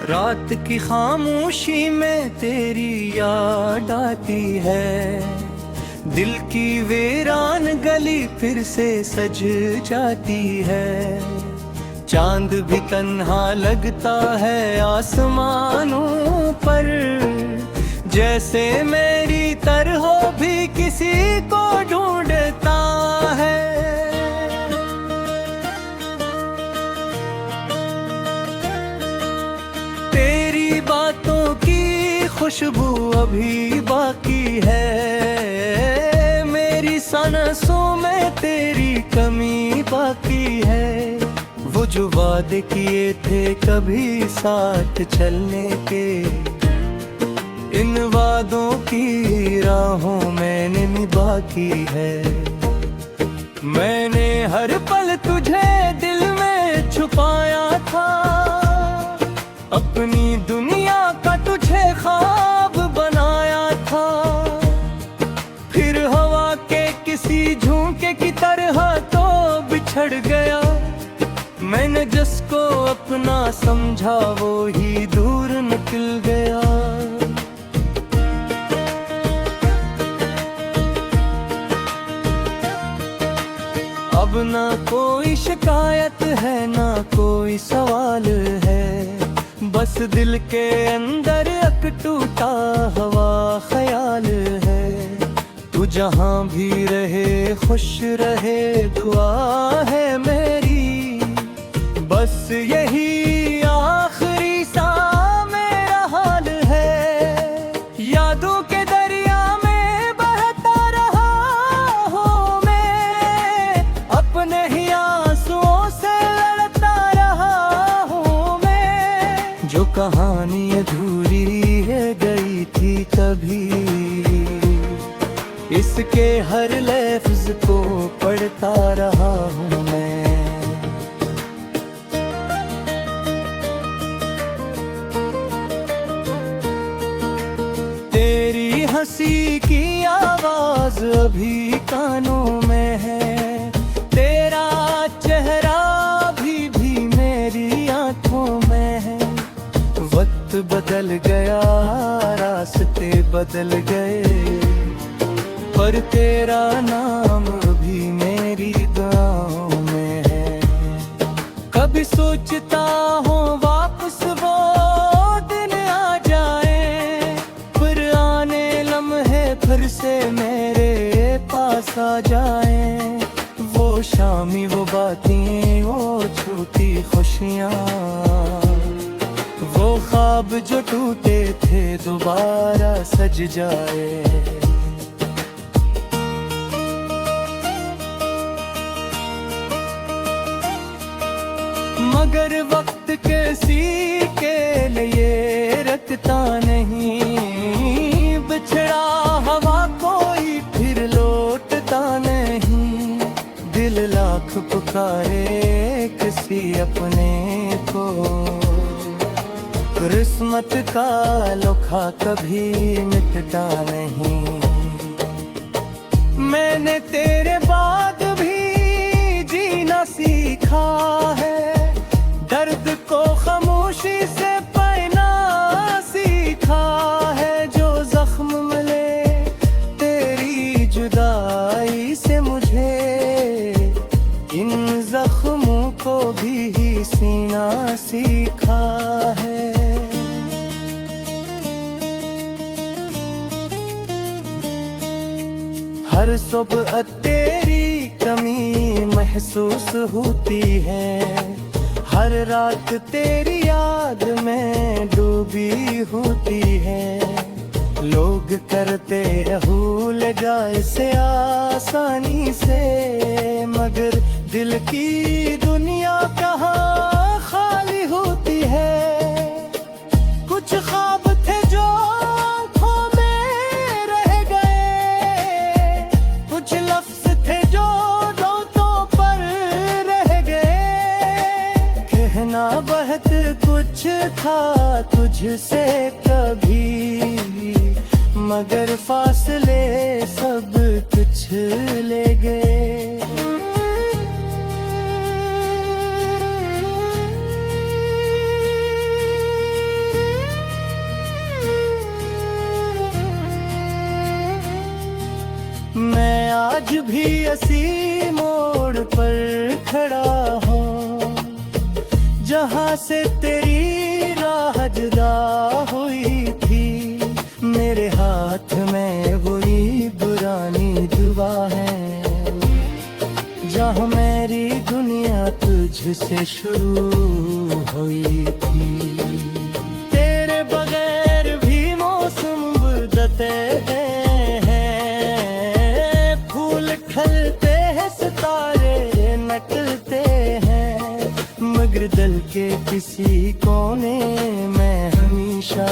रात की खामोशी में तेरी याद आती है, दिल की वीरान गली फिर से सज जाती है। चांद भी तन्हा लगता है आसमानों पर, जैसे मेरी तरह भी किसी को ढूंढता है। तेरी बातों की खुशबू अभी बाकी है, मेरी सांसों में तेरी कमी बाकी है। वो जो वादे किए थे कभी साथ चलने के, इन वादों की राहों मैंने निभा की है। मैंने हर पल तुझे दिल में छुपाया था, अपनी दुनिया का तुझे ख्वाब बनाया था। फिर हवा के किसी झोंके की तरह तो बिछड़ गया, मैंने जिसको अपना समझा वो ही दूर निकल गया। अब ना कोई शिकायत है ना कोई सवाल है, बस दिल के अंदर एक टूटा हुआ ख्याल है। तू जहाँ भी रहे खुश रहे दुआ है मेरी, बस यही आखिरी सा मेरा हाल है। यादों के दरिया में बहता रहा हूँ मैं, अपने ही आंसुओं से लड़ता रहा हूँ मैं। जो कहानी अधूरी है गई थी कभी, इसके हर लफ्ज को पढ़ता रहा हूँ मैं। तेरी हंसी की आवाज अभी कानों में है, तेरा चेहरा भी मेरी आंखों में है। वक्त बदल गया रास्ते बदल गए, पर तेरा नाम भी मेरी दुआओं में है। कभी सोचता हूँ वापस वो दिन आ जाए, फिर आने लम्हे फिर से मेरे पास आ जाए। वो शामी वो बातें वो छूटी खुशियाँ, वो ख्वाब जो टूटे थे दोबारा सज जाए। मगर वक्त किसी के लिए रखता नहीं, बिछड़ा हवा कोई फिर लौटता नहीं। दिल लाख पुकारे किसी अपने को, किस्मत का लोखा कभी मिटता नहीं। मैंने तेरे बाद भी जीना सीखा है, दर्द को खामोशी से पहना सीखा है। जो जख्म मिले तेरी जुदाई से मुझे, इन जख्मों को भी सीना सीखा है। हर सुबह तेरी कमी महसूस होती है, हर रात तेरी याद में डूबी होती है। लोग करते भूल जाए से आसानी से, मगर दिल की दुनिया कहाँ खाली होती है। कुछ ख्वाब थे जो आँखों में रह गए, कुछ लफ्ज थे जो दांतों पर रह गए। कहना बहुत कुछ था तुझसे कभी, मगर फासले सब कुछ ले गए। हंसी मोड़ पर खड़ा हूँ, जहाँ से तेरी राह जुदा हुई थी। मेरे हाथ में वही पुरानी दुआ है, जहाँ मेरी दुनिया तुझसे शुरू हुई थी। तेरे बगैर भी मौसम बदलते हैं, फूल खिलते हैं, सितारे निकलते हैं, मगर दिल के किसी कोने में हमेशा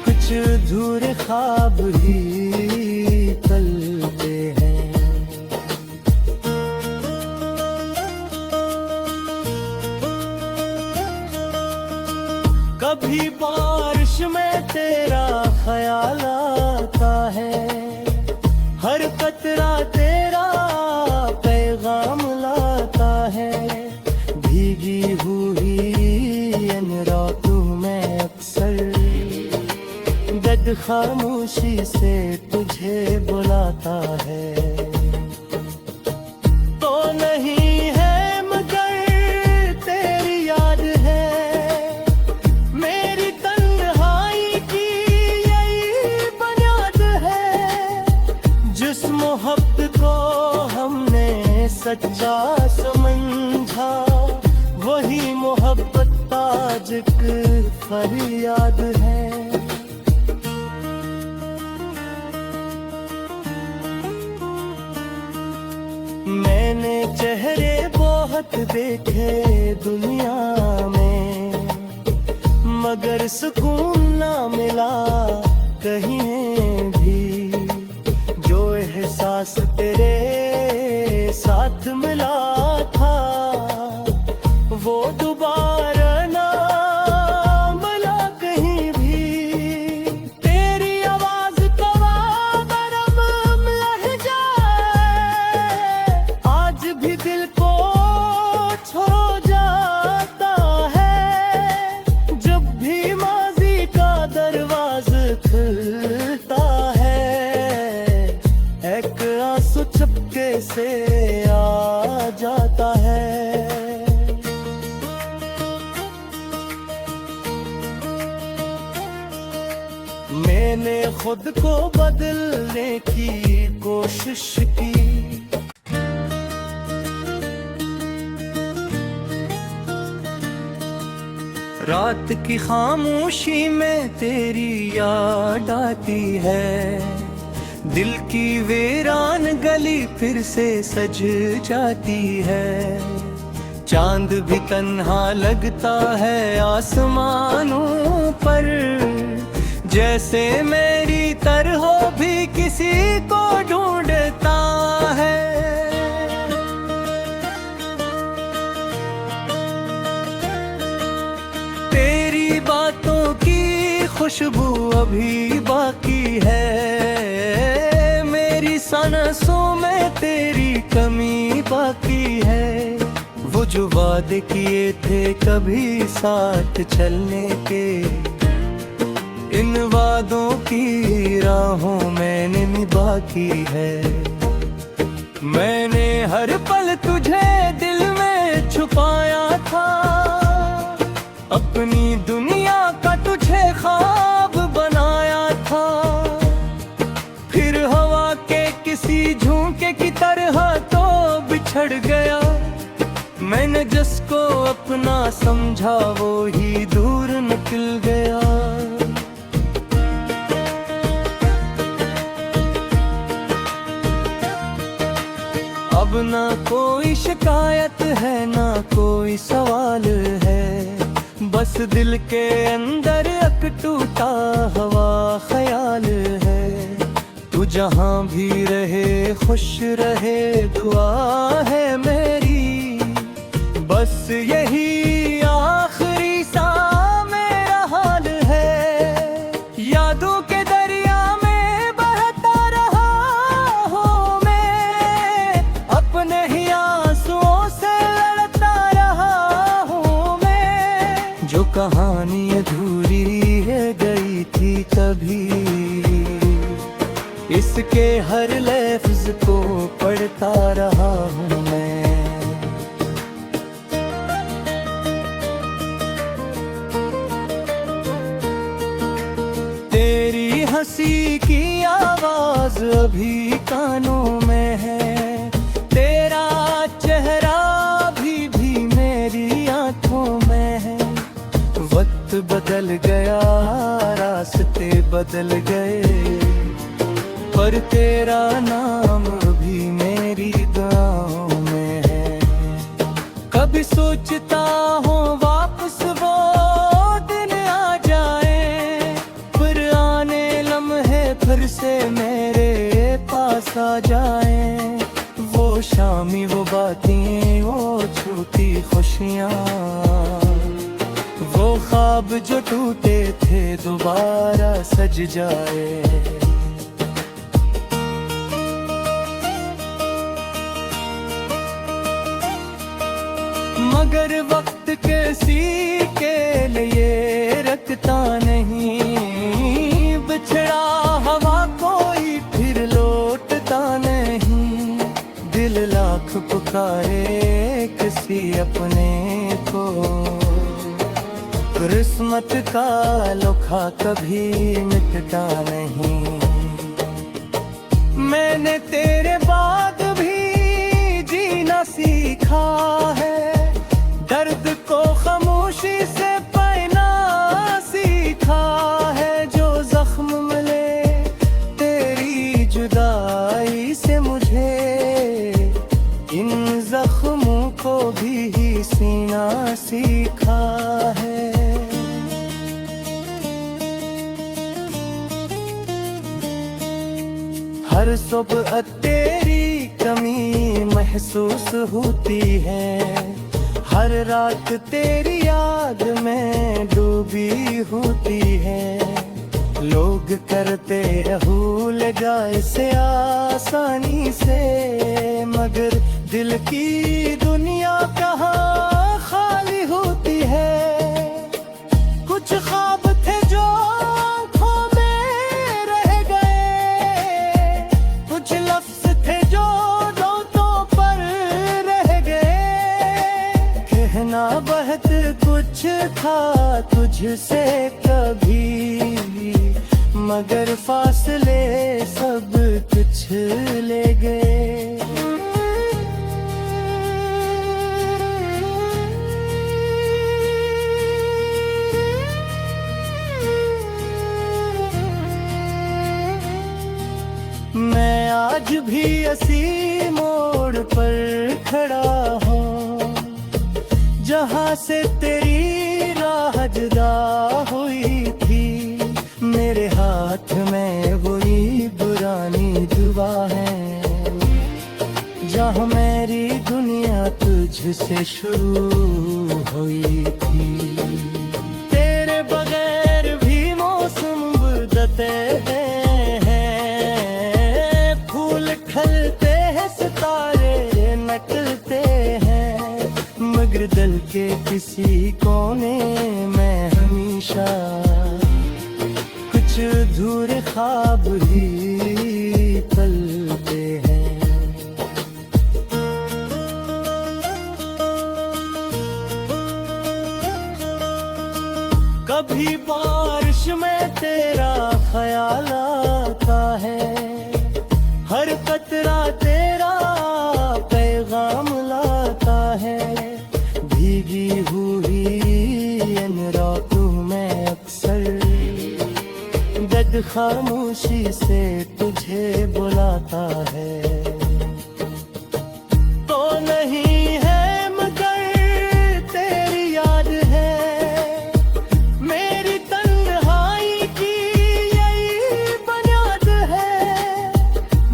कुछ अधूरे ख्वाब ही पलते हैं। कभी बारिश में तेरा ख्याल आता है, हर कतरा तेरा पैगाम लाता है। भीगी हुई इन रातों में अक्सर दर्द खामोशी से तुझे बुलाता है। तो नहीं है मगर तेरी याद है, मेरी तन्हाई की यही बुनियाद है। जिस मोहब्बत को हमने सच्चा समझा, वही मोहब्बत आज एक फरियाद है। मैंने चेहरे बहुत देखे दुनिया में, मगर सुकून ना मिला कहीं भी। जो एहसास तेरे साथ मिला था, वो दोबारा ना मिला कहीं भी। तेरी आवाज का वादरम लहजा आज भी दिल को छो जाता है। जब भी माजी का दरवाजा खुलता है, एक आंसू चुपके से आ जाता है। मैंने खुद को बदलने की कोशिश की, रात की खामोशी में तेरी याद आती है। दिल की वीरान गली फिर से सज जाती है। चांद भी तन्हा लगता है आसमानों पर, जैसे मेरी तरह भी किसी को ढूंढता है। तेरी बातों की खुशबू अभी बाकी है, मेरी सांसों में तेरी कमी बाकी है। वो जो वादे किए थे कभी साथ चलने के, इन वादों की राहों मैंने निभा की है। मैंने हर पल तुझे दिल में छुपाया था, अपनी दुनिया का तुझे ख्वाब बनाया था। फिर हवा के किसी झोंके की तरह तो बिछड़ गया। मैंने जिसको अपना समझा वो ही दूर निकल गया। अब ना कोई शिकायत है ना कोई सवाल है, बस दिल के अंदर एक टूटा हुआ ख्याल है। तू जहाँ भी रहे खुश रहे दुआ है मेरी, बस यही आखिरी सा मेरा हाल है। यादों के दरिया में बहता रहा हूँ मैं, अपने ही आंसुओं से लड़ता रहा हूँ मैं। जो कहानी अधूरी रह गई थी तभी, इसके हर लफ्ज को करता रहा हूँ मैं। तेरी हंसी की आवाज अभी कानों में है, तेरा चेहरा भी मेरी आंखों में है। वक्त बदल गया, रास्ते बदल गए, पर तेरा नाम भी मेरी दुआओं में है। कभी सोचता हूँ वापस वो दिन आ जाए, फिर आने लम्हे फिर से मेरे पास आ जाए। वो शामी, वो बातें, वो छूटी खुशियाँ, वो ख्वाब जो टूटे थे दोबारा सज जाए। मगर वक्त किसी के लिए रखता नहीं, बिछड़ा हवा कोई फिर लौटता नहीं। दिल लाख पुकारे किसी अपने को, किस्मत का लोखा कभी मिटता नहीं। मैंने तेरे बाद भी जीना सीखा है, दर्द को खामोशी से पहना सीखा है। जो जख्म मिले तेरी जुदाई से मुझे, इन जख्मों को भी सीना सीखा है। हर सुबह तेरी कमी महसूस होती है, हर रात तेरी याद में डूबी होती है। लोग करते भूल जाए से आसानी से, मगर दिल की दुनिया कहाँ खाली होती है। कुछ ख्वाब थे जो आँखों में रह गए, कुछ लफ्ज़ थे जो दांतों पर रह गए। कहना बहुत कुछ था तुझसे कभी, मगर फासले सब कुछ ले गए। मैं आज भी इसी मोड़ पर खड़ा हूँ, जहाँ से तेरी राह जुदा हुई थी। मेरे हाथ में वही पुरानी दुआ है, जहाँ मेरी दुनिया तुझसे शुरू हुई थी। तेरे बगैर भी मौसम बदलते हैं, फूल खिलते हैं, सितारे निकलते हैं, मगर दिल के किसी कोने में हमेशा कुछ अधूरे ख्वाब ही पलते हैं। कभी बारिश में तेरा ख्याल आता है, हर कतरा तेरा पैगाम लाता है। भीगी हुई इन रातों में अक्सर दर्द खामोशी से तुझे बुलाता है। तो नहीं है मगर तेरी याद है, मेरी तन्हाई की यही बुनियाद है।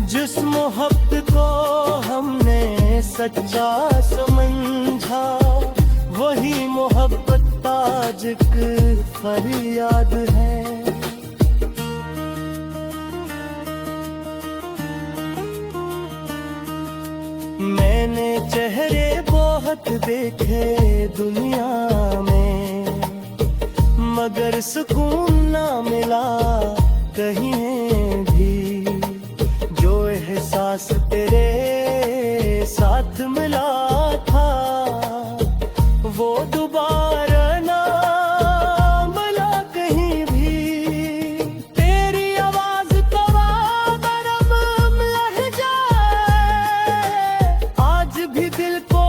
जिस मोहब्बत को हमने सच्चा समझा, वही मोहब्बत आज एक फरियाद है। मैंने चेहरे बहुत देखे दुनिया में, मगर सुकून ना मिला कहीं भी। जो एहसास तेरे हाथ मिला था, वो दोबारा ना मिला कहीं भी। तेरी आवाज कवा गरम लह जाए, आज भी दिल को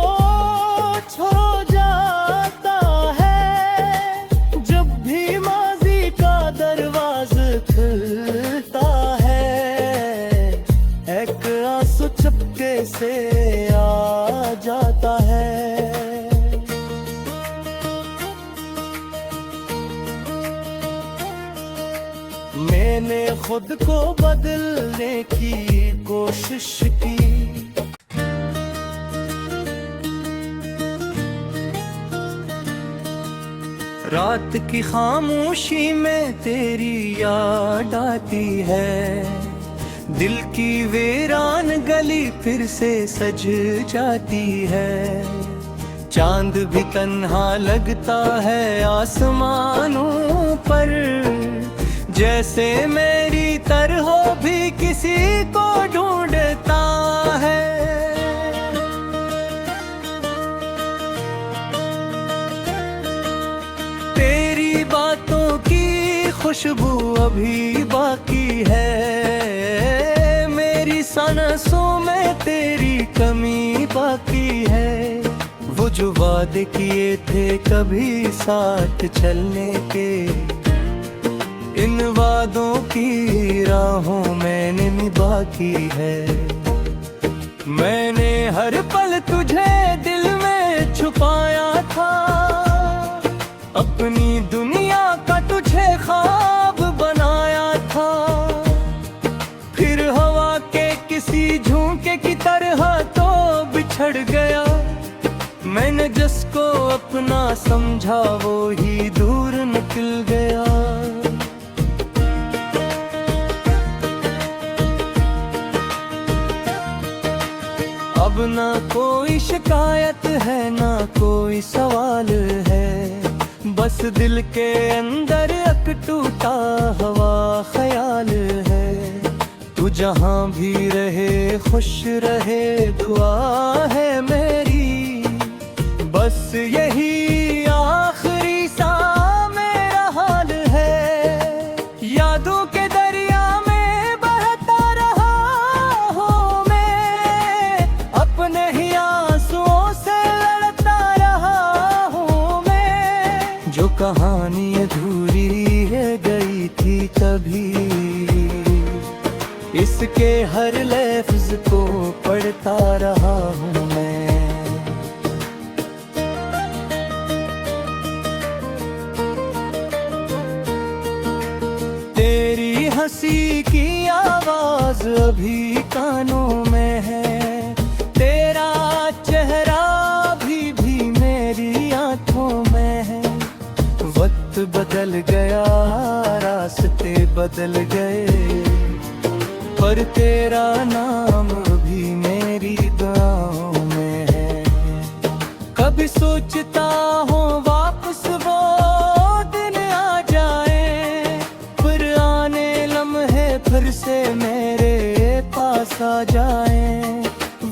छो जाता है। जब भी माजी का दरवाजा खुलता है, एक आंसू चुपके से आ जाता है। मैंने खुद को बदलने की कोशिश की, रात की खामोशी में तेरी याद आती है। दिल की वीरान गली फिर से सज जाती है। चांद भी तन्हा लगता है आसमानों पर, जैसे मेरी तरह भी किसी को ढूंढता है। तेरी बातों की खुशबू अभी बाकी है, मेरी सांसों में तेरी कमी बाकी है। वो जो वादे किए थे कभी साथ चलने के, इन वादों की राहों मैंने निभा की है। मैंने हर पल तुझे दिल में छुपाया था, अपनी दुनिया का तुझे ख्वाब बनाया था। फिर हवा के किसी झोंके की तरह तो बिछड़ गया। मैंने जिसको अपना समझा वो ही दूर निकल गया। अब ना कोई शिकायत है ना कोई सवाल है, बस दिल के अंदर एक टूटा हुआ ख्याल है। तू जहाँ भी रहे खुश रहे दुआ है मेरी, बस यही आखिरी सा मेरा हाल है। यादों के दरिया में बहता रहा हूँ मैं, अपने ही आंसुओं से लड़ता रहा हूँ मैं। जो कहानी अधूरी है गई थी कभी, इसके हर लफ्ज को पढ़ता रहा हूँ मैं। तेरी हंसी की आवाज अभी कानों में है, तेरा चेहरा भी मेरी आंखों में है। वक्त बदल गया रास्ते बदल गए, पर तेरा नाम भी मेरी दुआओं में है। कभी सोचता हूँ वापस वो दिन आ जाए, फिर आने लम्हे फिर से मेरे पास आ जाए।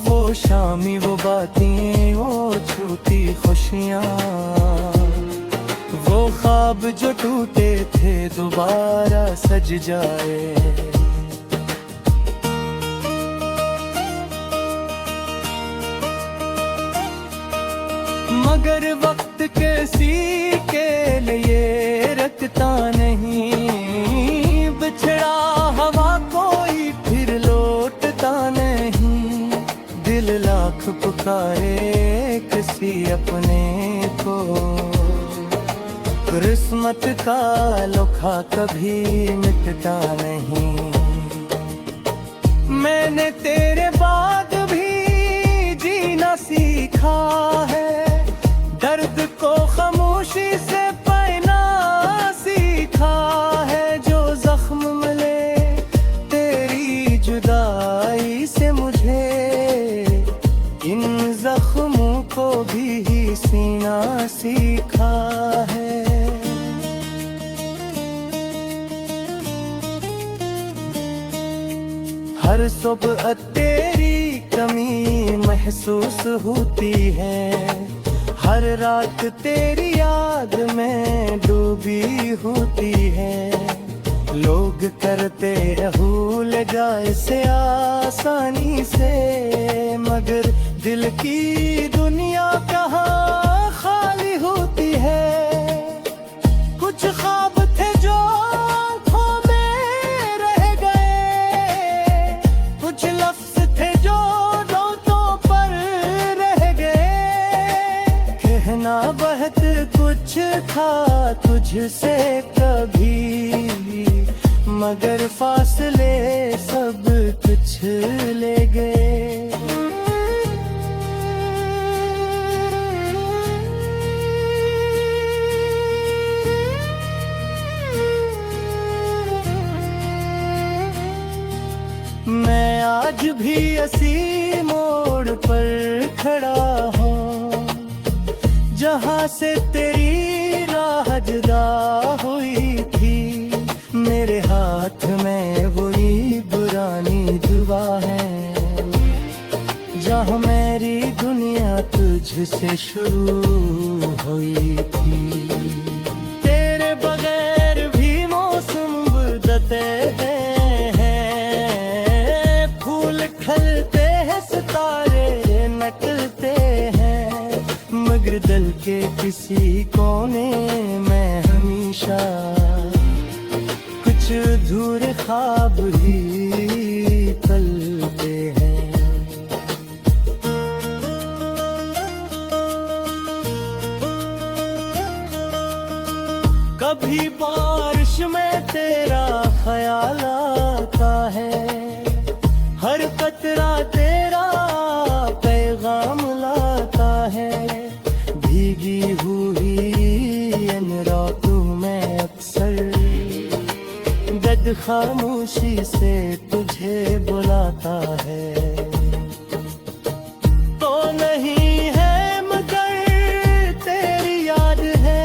वो शामी वो बातें वो छूटी खुशियाँ, वो ख्वाब जो टूटे थे दोबारा सज जाए। मगर वक्त किसी के लिए रखता नहीं, बिछड़ा हवा कोई फिर लौटता नहीं। दिल लाख पुकारे किसी अपने को, किस्मत का लोखा कभी मिटता नहीं। मैंने तेरे बाद भी जीना सीखा है, दर्द को खामोशी से पाना सीखा है। जो जख्म मिले तेरी जुदाई से मुझे, इन जख्मों को भी सीना सीखा है। हर सुबह तेरी कमी महसूस होती है। हर रात तेरी याद में डूबी होती है। लोग करते भूल जाए से आसानी से, मगर दिल की दुनिया कहाँ खाली होती है। कुछ ख्वाब थे जो आँखों में रह गए, कुछ लफ्ज थे जो होठों पर रह गए। कहना बहुत कुछ था तुझसे कभी, मगर फासले सब कुछ ले गए। मैं आज भी इसी मोड़ पर खड़ा हूँ, जहाँ से तेरी राह जुदा हुई थी। मेरे हाथ में वही पुरानी दुआ है, जहाँ मेरी दुनिया तुझसे शुरू हुई थी। तेरे बगैर भी मौसम बदलते हैं, खलते हैं सितारे नकलते हैं, मगर दिल के किसी कोने में हमेशा कुछ अधूरे ख्वाब ही पलते हैं। कभी बारिश में तेरा ख्याल आता है, हर कतरा तेरा पैगाम लाता है। भीगी हुई इन रातों में अक्सर दर्द खामोशी से तुझे बुलाता है। तो नहीं है मगर तेरी याद है,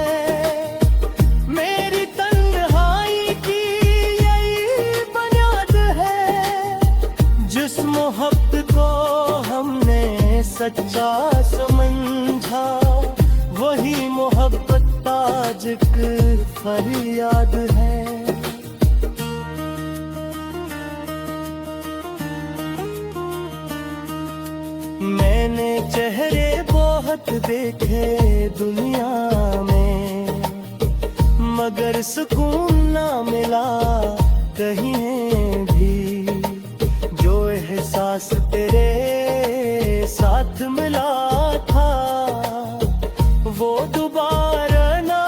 मेरी तन्हाई की यही बुनियाद है। जिस मोहब्बत को हमने सच्चा समझा, वही मोहब्बत आज एक फरियाद है। मैंने चेहरे बहुत देखे दुनिया में, मगर सुकून ना मिला कहीं भी। जो एहसास तेरे साथ मिला था, वो दोबारा ना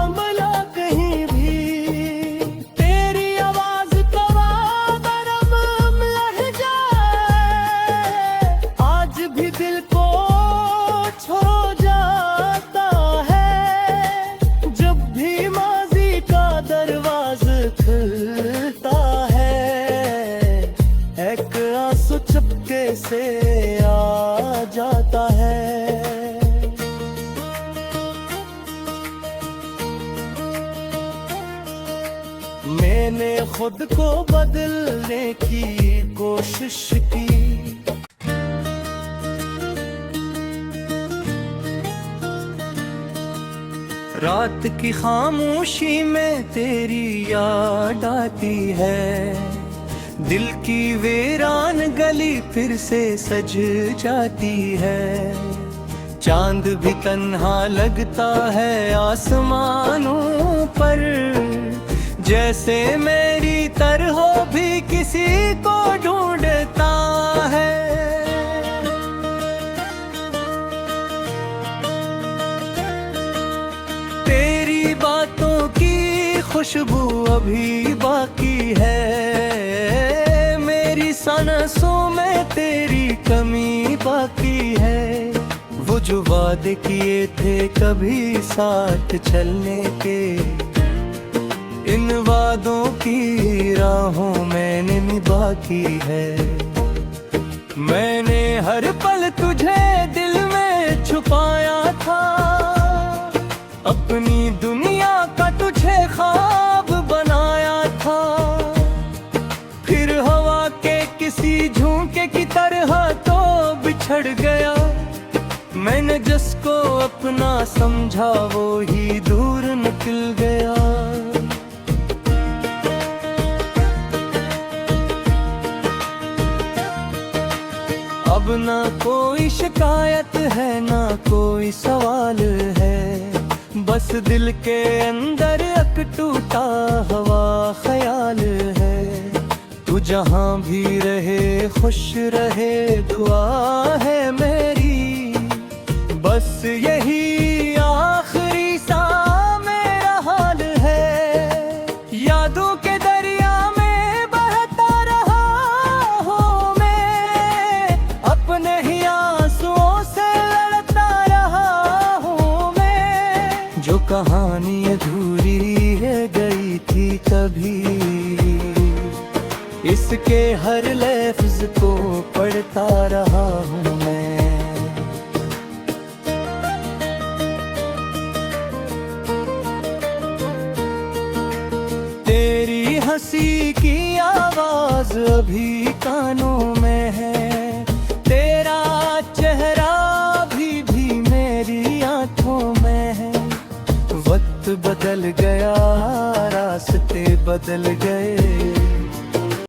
मिला कहीं भी। तेरी आवाज तो बरम लह जाए, आज भी दिल को छो जाता है। जब भी माजी का दरवाजा खुलता है, एक आंसू चुपके से आ जाता है। मैंने खुद को बदलने की कोशिश की, रात की खामोशी में तेरी याद आती है। दिल की वीरान गली फिर से सज जाती है। चांद भी तन्हा लगता है आसमानों पर, जैसे मेरी तरह भी किसी को ढूंढता है। तेरी बातों की खुशबू अभी बाकी है, मेरी सांसों में तेरी कमी बाकी है। वो जो वादे किए थे कभी साथ चलने के, इन वादों की राहों मैंने निभा की है। मैंने हर पल तुझे दिल में छुपाया था, अपनी दुनिया का तुझे ख्वाब बनाया था। फिर हवा के किसी झोंके की तरह तो बिछड़ गया। मैंने जिसको अपना समझा वो ही दूर निकल गया। अब ना कोई शिकायत है ना कोई सवाल है, बस दिल के अंदर एक टूटा हुआ ख्याल है। तू जहाँ भी रहे खुश रहे दुआ है मेरी, बस यही आखिरी सा मेरा हाल है। यादों के दरिया में बहता रहा हूँ मैं, अपने ही आंसुओं से लड़ता रहा हूँ मैं। जो कहानी अधूरी रह गई थी कभी, इसके हर लफ्ज को पढ़ता रहा हूँ मैं। तेरी हंसी की आवाज अभी कानों में है, तेरा चेहरा भी मेरी आंखों में है। वक्त बदल गया रास्ते बदल गए,